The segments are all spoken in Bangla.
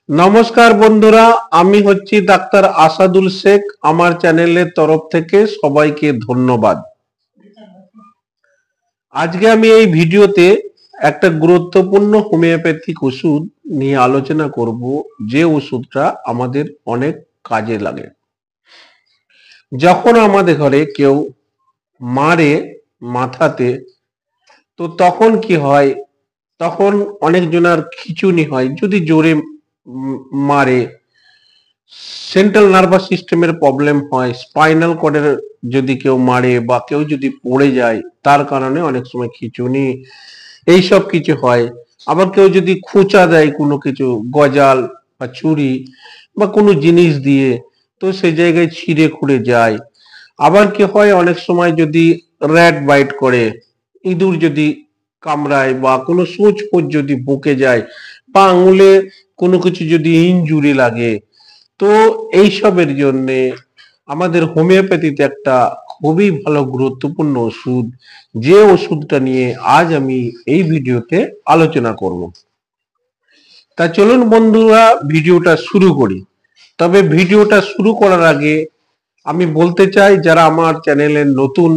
নমস্কার বন্ধুরা, আমি হচ্ছি ডাক্তার আসাদুল শেখ। আমার চ্যানেলের তরফ থেকে সবাইকে ধন্যবাদ। আজকে আমি এই ভিডিওতে একটা গুরুত্বপূর্ণ হোমিওপ্যাথিক ওষুধ নিয়ে আলোচনা করব, যে ওষুধটা আমাদের অনেক কাজে লাগে। যখন আমাদের ঘরে কেউ মারে মাথাতে, তো তখন কি হয়, তখন অনেকজনের খিঁচুনি হয়। যদি জোরে মারে, সেন্ট্রাল নার্ভাস সিস্টেমের প্রবলেম হয়, স্পাইনাল কর্ডের যদি কেউ মারে বা কেউ যদি পড়ে যায়, তার কারণে অনেক সময় খিঁচুনি এইসব কিছু হয়। আবার কেউ যদি খোঁচা দেয় কোনো কিছু, গজাল বা ছুরি বা কোনো জিনিস দিয়ে, তো সেই জায়গায় ছিঁড়ে খুঁড়ে যায়। আবার কি হয়, অনেক সময় যদি র্যাট বাইট করে, ইঁদুর যদি কামড়ায় বা কোনো সূচ ফোঁচ যদি বকে যায় বা আঙুলে কোনো কিছু যদি ইনজুরি লাগে, তো এইসবের জন্য আমাদের হোমিওপ্যাথিতে একটা খুবই ভালো গুরুত্বপূর্ণ ওষুধ, যে ওষুধটা নিয়ে আজ আমি এই ভিডিওতে আলোচনা করব। তা চলুন বন্ধুরা, ভিডিওটা শুরু করি। তবে ভিডিওটা শুরু করার আগে আমি বলতে চাই, যারা আমার চ্যানেলে নতুন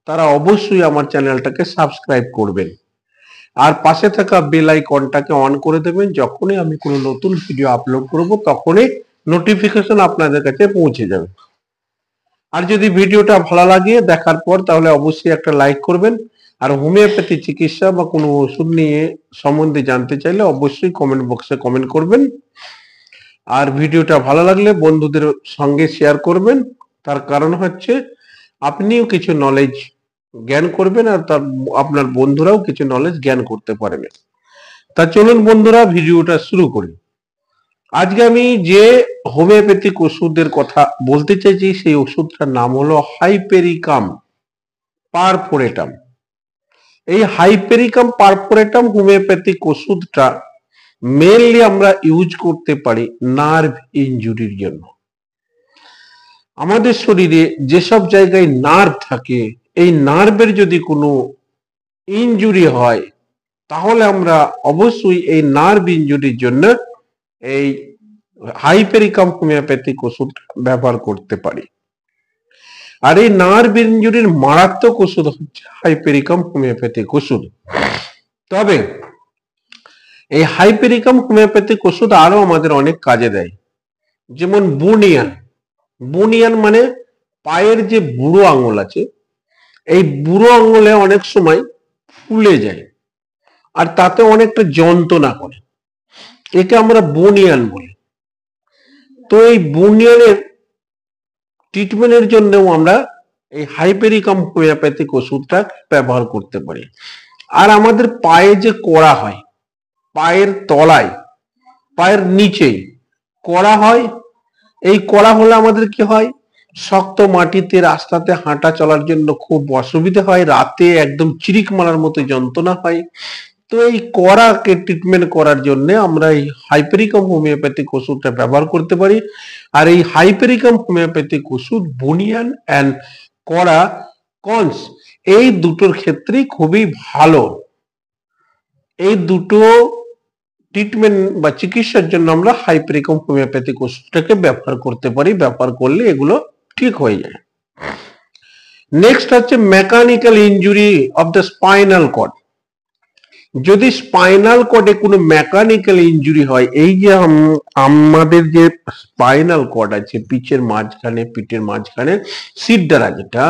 তারা অবশ্যই আমার চ্যানেলটাকে সাবস্ক্রাইব করবেন আর পাশে থাকা বেল আইকনটাকে অন করে দেবেন। যখনই আমি কোনো নতুন ভিডিও আপলোড করব তখনই নোটিফিকেশন আপনাদের কাছে পৌঁছে যাবে। আর যদি ভিডিওটা ভালো লাগে দেখার পর, তাহলে অবশ্যই একটা লাইক করবেন। আর হোমিওপ্যাথি চিকিৎসা বা কোনো ওষুধ নিয়ে সম্বন্ধে জানতে চাইলে অবশ্যই কমেন্ট বক্সে কমেন্ট করবেন। আর ভিডিওটা ভালো লাগলে বন্ধুদের সঙ্গে শেয়ার করবেন। তার কারণ হচ্ছে আপনিও কিছু নলেজ জ্ঞান করবেন আর তার আপনার বন্ধুরাও কিছু নলেজ জ্ঞান করতে পারবে। তা চলুন বন্ধুরা, ভিডিওটা শুরু করি। আজকে আমি যে হোমিওপ্যাথিক ওষুধের কথা বলতে চাইছি, সেই ওষুধটার নাম হলো হাইপেরিকাম পারফোরেটাম। এই হাইপেরিকাম পারফোরেটাম হোমিওপ্যাথিক ওষুধটা মেইনলি আমরা ইউজ করতে পারি নার্ভ ইনজুরির জন্য। আমাদের শরীরে যেসব জায়গায় নার্ভ থাকে, এই নার্ভের যদি কোনো ইনজুরি হয়, তাহলে আমরা অবশ্যই এই নার্ভ ইনজুরির জন্য এই হাইপেরিকাম হোমিওপ্যাথিক ওষুধ ব্যবহার করতে পারি। আর এই নার্ভ ইনজুরির মারাত্মক ওষুধ হচ্ছে হাইপেরিকাম হোমিওপ্যাথিক ওষুধ। তবে এই হাইপেরিকাম হোমিওপ্যাথিক ওষুধ আরো আমাদের অনেক কাজে দেয়। যেমন বুনিয়ান। বুনিয়ান মানে পায়ের যে বুড়ো আঙুল আছে, এই বুড়ো আঙুলে অনেক সময় ফুলে যায় আর তাতে অনেকটা যন্ত্রণা করে, একে আমরা বুনিয়ান বলি। তো এই বুনিয়ানের ট্রিটমেন্টের জন্যও আমরা এই হাইপেরিকাম হোমিওপ্যাথিক ওষুধটা ব্যবহার করতে পারি। আর আমাদের পায়ে যে কড়া হয়, পায়ের তলায়, পায়ের নিচেই কড়া হয়, এই কড়া হলে আমাদের কি হয়, শক্ত মাটিতে রাস্তাতে হাঁটা চলার জন্য খুব অসুবিধা হয়, রাতে একদম চিরিক মারার মতো যন্ত্রণা হয়। তো এই কড়াকে ট্রিটমেন্ট করার জন্য আমরা এই হাইপেরিকাম হোমিওপ্যাথিক ওষুধটা ব্যবহার করতে পারি। আর এই হাইপেরিকাম হোমিওপ্যাথিক ওষুধ বুনিয়ান অ্যান্ড কড়া কনস, এই দুটোর ক্ষেত্রেই খুবই ভালো। এই দুটো ট্রিটমেন্ট বা চিকিৎসার জন্য আমরা হাইপেরিকাম হোমিওপ্যাথিক ওষুধটাকে ব্যবহার করতে পারি। ব্যবহার করলে এগুলো ঠিক হয়ে যায়। নেক্সট হচ্ছে mechanical injury of the spinal cord. যদি স্পাইনাল কর্ডে কোনো মেকানিক্যাল ইনজুরি হয়, এই যে আমাদের যে স্পাইনাল কর্ড আছে পিঠের মাঝখানে সিরডারা, যেটা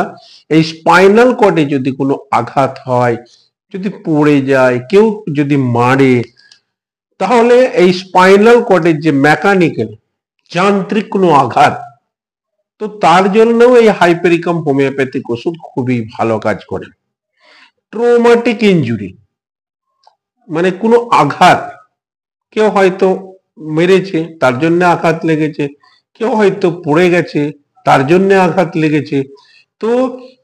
এই স্পাইনাল কর্ডে যদি কোনো আঘাত হয়, যদি পড়ে যায়, কেউ যদি মারে, তাহলে এই স্পাইনাল কর্ডের যে মেকানিক্যাল যান্ত্রিক কোনো আঘাত, তো তার জন্যও এই হাইপেরিকাম হোমিওপ্যাথিক ওষুধ খুবই ভালো কাজ করে। ট্রমাটিক ইনজুরি মানে কোনো আঘাত, কেউ হয়তো মেরেছে তার জন্য আঘাত লেগেছে, কেউ হয়তো পড়ে গেছে তার জন্য আঘাত লেগেছে, তো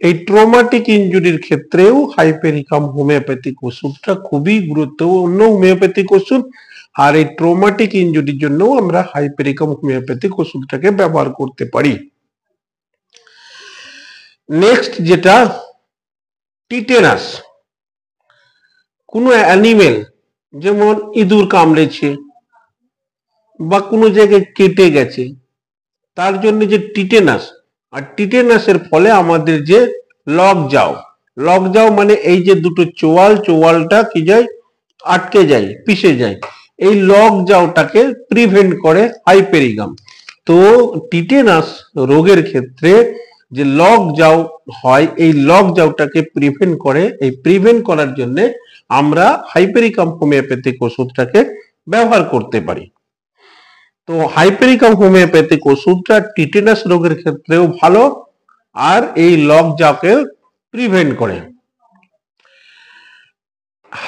এই ট্রমাটিক ইনজুরির ক্ষেত্রেও হাইপেরিকাম হোমিওপ্যাথিক ওষুধটা খুবই গুরুত্বপূর্ণ হোমিওপ্যাথিক ওষুধ। আর এই ট্রমাটিক ইনজুরির জন্য আমরা হাইপেরিকাম হোমিওপ্যাথিক ওষুধটাকে ব্যবহার করতে পারি। নেক্সট যেটা টিটেনাস, কোনো অ্যানিমেল যেমন ইঁদুর কামড়েছে বা কোনো জায়গায় কেটে গেছে, তার জন্য যে টিটেনাস, আর টিটেনাসের ফলে আমাদের যে লক যাও মানে এই যে দুটো চোয়ালটা কি যায়, আটকে যায়, পিষে যায়, এই লক যাওটাকে প্রিভেন্ট করে হাইপেরিকাম। তো টিটেনাস রোগের ক্ষেত্রে যে লক যাও হয়, এই লক যাওটাকে প্রিভেন্ট করে। এই প্রিভেন্ট করার জন্য আমরা হাইপেরিকাম হোমিওপ্যাথিক ওষুধটাকে ব্যবহার করতে পারি। তো হাইপেরিকাম হোমিওপ্যাথিক ওষুধটা টিটেনাস রোগের ক্ষেত্রেও ভালো, আর এই লক যাওকে প্রিভেন্ট করে।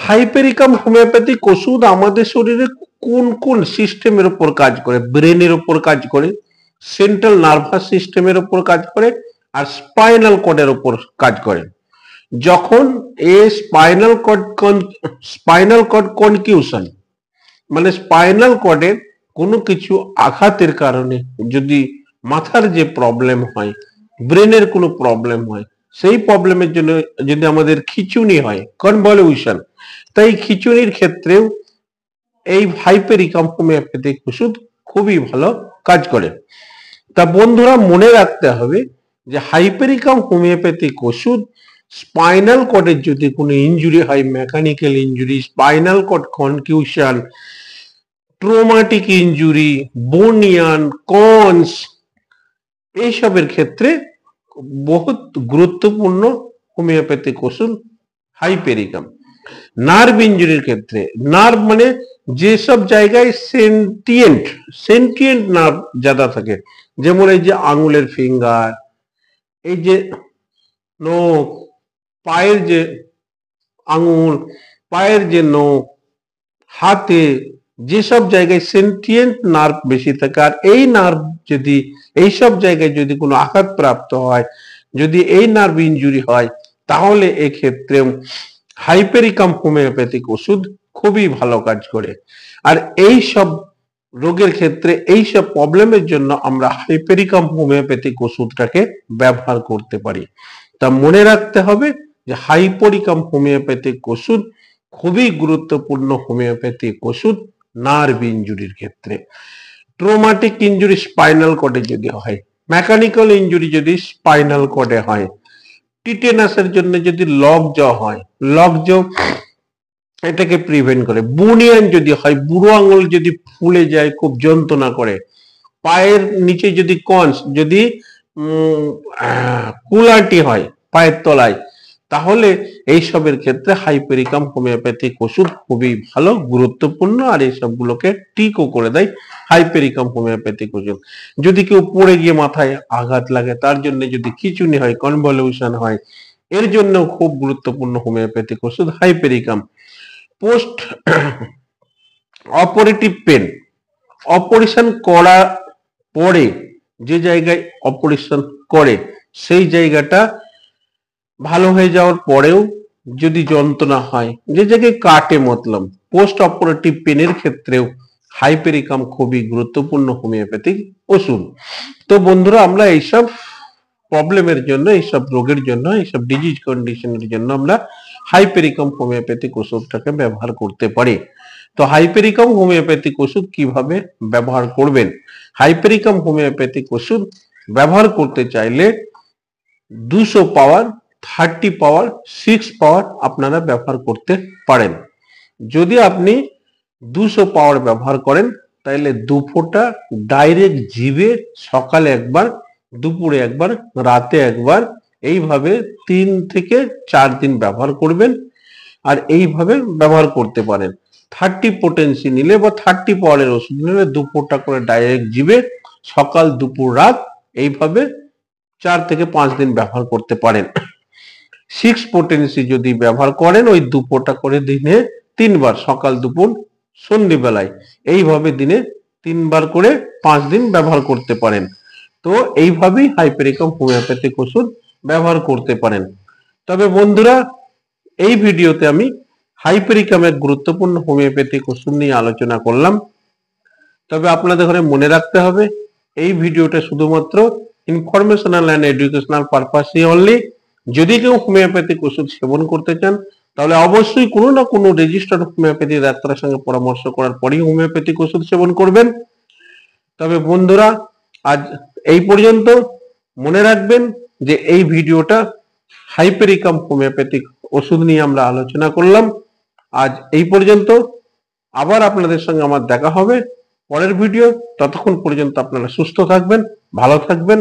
হাইপেরিকাম হোমিওপ্যাথিক ওষুধ আমাদের শরীরে কোন কোন সিস্টেমের উপর কাজ করে? ব্রেনের উপর কাজ করে, সেন্ট্রাল নার্ভাস সিস্টেমের উপর কাজ করে, আর স্পাইনাল কর্ডের উপর কাজ করে। যখন এই স্পাইনাল কর্ড কনকিউশন মানে স্পাইনাল কর্ডের কোনো কিছু আঘাতের কারণে যদি মাথার যে প্রবলেম হয়, ব্রেনের কোনো প্রবলেম হয়, সেই প্রবলেমের জন্য যদি আমাদের খিঁচুনি হয়, কনভলিউশন, তাই খিঁচুনির ক্ষেত্রেও এই হাইপেরিকাম হোমিওপ্যাথিক ওষুধ খুবই ভালো কাজ করে। তা বন্ধুরা মনে রাখতে হবে যে হাইপেরিকাম হোমিওপ্যাথিক ওষুধ স্পাইনাল কর্ডের যদি কোনো ইনজুরি হয়, mechanical injury, spinal cord concussion, traumatic injury, bunion, corns, এইসবের ক্ষেত্রে বহুত গুরুত্বপূর্ণ হোমিওপ্যাথিক ওষুধ হাইপেরিকাম। নার্ভ ইনজুরির ক্ষেত্রে, নার্ভ মানে যেসব জায়গায় সেন্টিয়েন্ট নার্ভ যারা থাকে, যেমন এই যে আঙুলের ফিঙ্গার, এই যে নখ, পায়ের যে আঙুল, পায়ের যে নখ, হাতে, যেসব জায়গায় সেন্টিয়েন্ট নার্ভ বেশি থাকে, আর এই নার্ভ যদি এইসব জায়গায় যদি কোনো আঘাত প্রাপ্ত হয়, যদি এই নার্ভ ইনজুরি হয়, তাহলে এক্ষেত্রে হাইপেরিকাম হোমিওপ্যাথিক ওষুধ খুবই ভালো কাজ করে। আর এই সব রোগের ক্ষেত্রে, এই সব প্রবলেমের জন্য আমরা হাইপেরিকাম হোমিওপ্যাথিক ওষুধটাকে ব্যবহার করতে পারি। তা মনে রাখতে হবে যে হাইপেরিকাম হোমিওপ্যাথিক ওষুধ খুবই গুরুত্বপূর্ণ হোমিওপ্যাথিক ওষুধ নার্ভ ইনজুরির ক্ষেত্রে। ট্রোমাটিক ইনজুরি স্পাইনাল কর্ডে যদি হয়, মেকানিক্যাল ইনজুরি যদি স্পাইনাল কর্ডে হয়, টিটেনাসের জন্য যদি লক জ হয়, লক জ এটাকে প্রিভেন্ট করে। বুনিয়ান যদি হয়, বুড়ো আঙুল যদি ফুলে যায়, খুব যন্ত্রণা করে, পায়ের নিচে যদি কনস, যদি কুলাটি হয় পায়ের তলায়, তাহলে এইসবের ক্ষেত্রে হাইপেরিকাম হোমিওপ্যাথিক ওষুধ খুবই ভালো, গুরুত্বপূর্ণ, আর এই সবগুলোকে ঠিকও করে দেয় হাইপেরিকাম হোমিওপ্যাথিক ওষুধ। যদি কেউ পড়ে গিয়ে মাথায় আঘাত লাগে, তার জন্য যদি খিঁচুনি হয়, কনভলিউশন হয়, এর জন্য খুব গুরুত্বপূর্ণ হোমিওপ্যাথিক ওষুধ hypericum. Post operative pain, operation করার পরে যে জায়গায় অপারেশন করে সেই জায়গাটা ভালো হয়ে যাওয়ার পরেও যদি যন্ত্রণা হয়, যে জায়গায় কাটে, মতলব পোস্ট অপারেটিভ পেনের ক্ষেত্রেও হাইপেরিকাম খুবই গুরুত্বপূর্ণ হোমিওপ্যাথিক ওষুধ। তো বন্ধুরা আমরা এইসব প্রবলেমের জন্য, এইসব রোগের জন্য, এইসব ডিজিজ কন্ডিশনের জন্য আমরা হাইপেরিকাম হোমিওপ্যাথিক ওষুধটাকে ব্যবহার করতে পারি। তো হাইপেরিকাম হোমিওপ্যাথিক ওষুধ কিভাবে ব্যবহার করবেন? হাইপেরিকাম হোমিওপ্যাথিক ওষুধ ব্যবহার করতে চাইলে 200 পাওয়ার, 30 পাওয়ার, 6 পাওয়ার আপনারা ব্যবহার করতে পারেন। যদি আপনি 200 পাওয়ার ব্যবহার করেন, তাহলে 2 ফোঁটা ডাইরেক্ট জিভে সকালে একবার, দুপুরে একবার, রাতে একবার, এইভাবে 3 থেকে 4 দিন ব্যবহার করবেন, আর এইভাবে ব্যবহার করতে পারেন। 30 পোটেন্সি নিলে বা 30 পাওয়ারের ওষুধ নিলে 2 ফোঁটা করে ডাইরেক্ট জিভে সকাল, দুপুর, রাত, এইভাবে 4 থেকে 5 দিন ব্যবহার করতে পারেন। 6 পোটেন্সি যদি ব্যবহার করেন, ওই 2 ফোঁটা করে দিনে 3 বার, সকাল, দুপুর, সন্ধ্যেবেলায়, এইভাবে দিনে 3 বার করে 5 দিন ব্যবহার করতে পারেন। তো এইভাবেই হাইপেরিকাম হোমিওপ্যাথিক ওষুধ ব্যবহার করতে পারেন। তবে বন্ধুরা এই ভিডিওতে আমি হাইপেরিকামের গুরুত্বপূর্ণ হোমিওপ্যাথিক ওষুধ নিয়ে আলোচনা করলাম। তবে আপনাদের ঘরে মনে রাখতে হবে এই ভিডিওটা শুধুমাত্র ইনফরমেশনাল এন্ড এডুকেশনাল পারপাসে অনলি। যদি কেউ হোমিওপ্যাথিক ওষুধ সেবন করতে চান, তাহলে অবশ্যই কোনো না কোনো রেজিস্টার্ড হোমিওপ্যাথি ডাক্তারের সঙ্গে পরামর্শ করার পরেই হোমিওপ্যাথিক ওষুধ সেবন করবেন। তবে বন্ধুরা আজ এই পর্যন্ত। মনে রাখবেন যে এই ভিডিওটা হাইপেরিকাম হোমিওপ্যাথিক ওষুধ নিয়ে আমরা আলোচনা করলাম। আজ এই পর্যন্ত। আবার আপনাদের সঙ্গে আমার দেখা হবে পরের ভিডিও। ততক্ষণ পর্যন্ত আপনারা সুস্থ থাকবেন, ভালো থাকবেন।